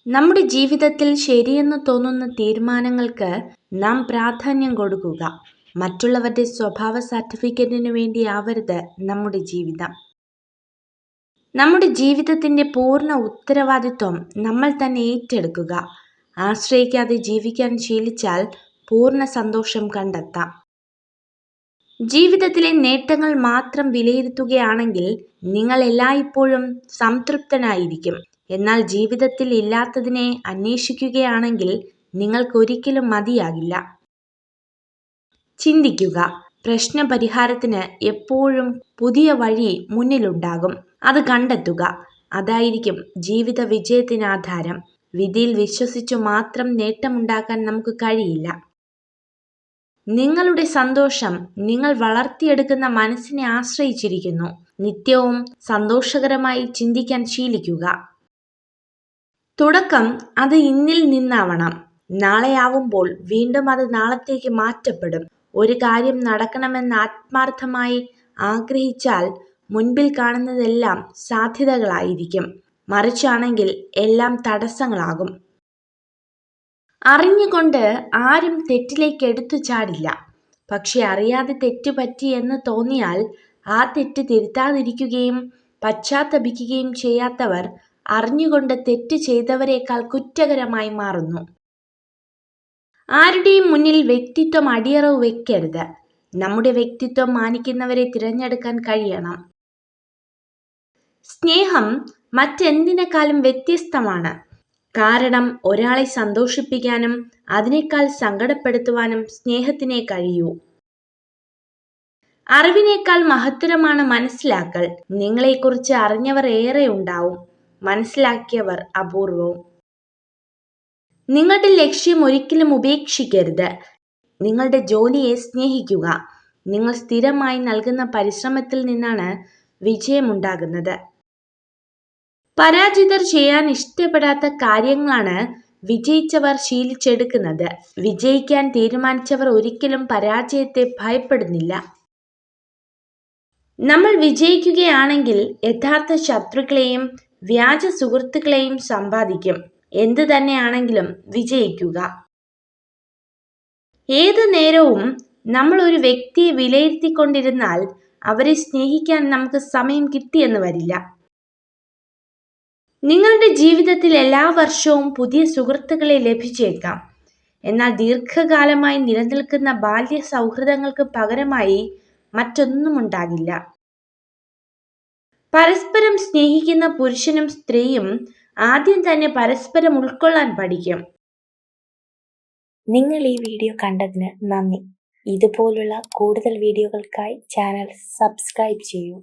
നമ്മുടെ ജീവിതത്തിൽ ശരിയെന്ന് തോന്നുന്ന തീരുമാനങ്ങൾക്ക് നാം പ്രാധാന്യം കൊടുക്കുക. മറ്റുള്ളവരുടെ സ്വഭാവ സർട്ടിഫിക്കറ്റിനു വേണ്ടിയാവരുത് നമ്മുടെ ജീവിതം. നമ്മുടെ ജീവിതത്തിൻ്റെ പൂർണ്ണ ഉത്തരവാദിത്വം നമ്മൾ തന്നെ ഏറ്റെടുക്കുക. ആശ്രയിക്കാതെ ജീവിക്കാൻ ശീലിച്ചാൽ പൂർണ്ണ സന്തോഷം കണ്ടെത്താം. ജീവിതത്തിലെ നേട്ടങ്ങൾ മാത്രം വിലയിരുത്തുകയാണെങ്കിൽ നിങ്ങൾ എല്ലായ്പ്പോഴും സംതൃപ്തനായിരിക്കും. എന്നാൽ ജീവിതത്തിൽ ഇല്ലാത്തതിനെ അന്വേഷിക്കുകയാണെങ്കിൽ നിങ്ങൾക്കൊരിക്കലും മതിയാകില്ല. ചിന്തിക്കുക. പ്രശ്നപരിഹാരത്തിന് എപ്പോഴും പുതിയ വഴി മുന്നിലുണ്ടാകും. അത് കണ്ടെത്തുക. അതായിരിക്കും ജീവിത വിജയത്തിന് ആധാരം. വിധിയിൽ വിശ്വസിച്ചു മാത്രം നേട്ടമുണ്ടാക്കാൻ നമുക്ക് കഴിയില്ല. നിങ്ങളുടെ സന്തോഷം നിങ്ങൾ വളർത്തിയെടുക്കുന്ന മനസ്സിനെ ആശ്രയിച്ചിരിക്കുന്നു. നിത്യവും സന്തോഷകരമായി ചിന്തിക്കാൻ ശീലിക്കുക. തുടക്കം അത് ഇന്നിൽ നിന്നാവണം. നാളെയാവുമ്പോൾ വീണ്ടും അത് നാളത്തേക്ക് മാറ്റപ്പെടും. ഒരു കാര്യം നടക്കണമെന്ന് ആത്മാർത്ഥമായി ആഗ്രഹിച്ചാൽ മുൻപിൽ കാണുന്നതെല്ലാം സാധ്യതകളായിരിക്കും. മറിച്ചാണെങ്കിൽ എല്ലാം തടസ്സങ്ങളാകും. അറിഞ്ഞുകൊണ്ട് ആരും തെറ്റിലേക്ക് എടുത്തു ചാടില്ല. പക്ഷെ അറിയാതെ തെറ്റ് പറ്റി എന്ന് തോന്നിയാൽ ആ തെറ്റ് തിരുത്താതിരിക്കുകയും പശ്ചാത്തപിക്കുകയും ചെയ്യാത്തവർ അറിഞ്ഞുകൊണ്ട് തെറ്റ് ചെയ്തവരെക്കാൾ കുറ്റകരമായി മാറുന്നു. ആരുടെയും മുന്നിൽ വ്യക്തിത്വം അടിയറവ് വെക്കരുത്. നമ്മുടെ വ്യക്തിത്വം മാനിക്കുന്നവരെ തിരഞ്ഞെടുക്കാൻ കഴിയണം. സ്നേഹം മറ്റെന്തിനേക്കാളും വ്യത്യസ്തമാണ്. കാരണം ഒരാളെ സന്തോഷിപ്പിക്കാനും അതിനേക്കാൾ സങ്കടപ്പെടുത്തുവാനും സ്നേഹത്തിനേ കഴിയൂ. അറിവിനേക്കാൾ മഹത്തരമാണ് മനസ്സിലാക്കൽ. നിങ്ങളെക്കുറിച്ച് അറിഞ്ഞവർ ഏറെ ഉണ്ടാവും, മനസ്സിലാക്കിയവർ അപൂർവവും. നിങ്ങളുടെ ലക്ഷ്യം ഒരിക്കലും ഉപേക്ഷിക്കരുത്. നിങ്ങളുടെ ജോലിയെ സ്നേഹിക്കുക. നിങ്ങൾ സ്ഥിരമായി നൽകുന്ന പരിശ്രമത്തിൽ നിന്നാണ് വിജയമുണ്ടാകുന്നത്. പരാജിതർ ചെയ്യാൻ ഇഷ്ടപ്പെടാത്ത കാര്യങ്ങളാണ് വിജയിച്ചവർ ശീലിച്ചെടുക്കുന്നത്. വിജയിക്കാൻ തീരുമാനിച്ചവർ ഒരിക്കലും പരാജയത്തെ ഭയപ്പെടുന്നില്ല. നമ്മൾ വിജയിക്കുകയാണെങ്കിൽ യഥാർത്ഥ ശത്രുക്കളെയും വ്യാജ സുഹൃത്തുക്കളെയും സമ്പാദിക്കും. എന്തു തന്നെയാണെങ്കിലും വിജയിക്കുക. ഏതു നേരവും നമ്മൾ ഒരു വ്യക്തിയെ വിലയിരുത്തിക്കൊണ്ടിരുന്നാൽ അവരെ സ്നേഹിക്കാൻ നമുക്ക് സമയം കിട്ടിയെന്ന് വരില്ല. നിങ്ങളുടെ ജീവിതത്തിൽ എല്ലാ വർഷവും പുതിയ സുഹൃത്തുക്കളെ ലഭിച്ചേക്കാം. എന്നാൽ ദീർഘകാലമായി നിലനിൽക്കുന്ന ബാല്യ സൗഹൃദങ്ങൾക്ക് പകരമായി മറ്റൊന്നും ഉണ്ടാകില്ല. പരസ്പരം സ്നേഹിക്കുന്ന പുരുഷനും സ്ത്രീയും ആദ്യം തന്നെ പരസ്പരം ഉൾക്കൊള്ളാൻ പഠിക്കും. നിങ്ങൾ ഈ വീഡിയോ കണ്ടതിന് നന്ദി. ഇതുപോലുള്ള കൂടുതൽ വീഡിയോകൾക്കായി ചാനൽ സബ്സ്ക്രൈബ് ചെയ്യൂ.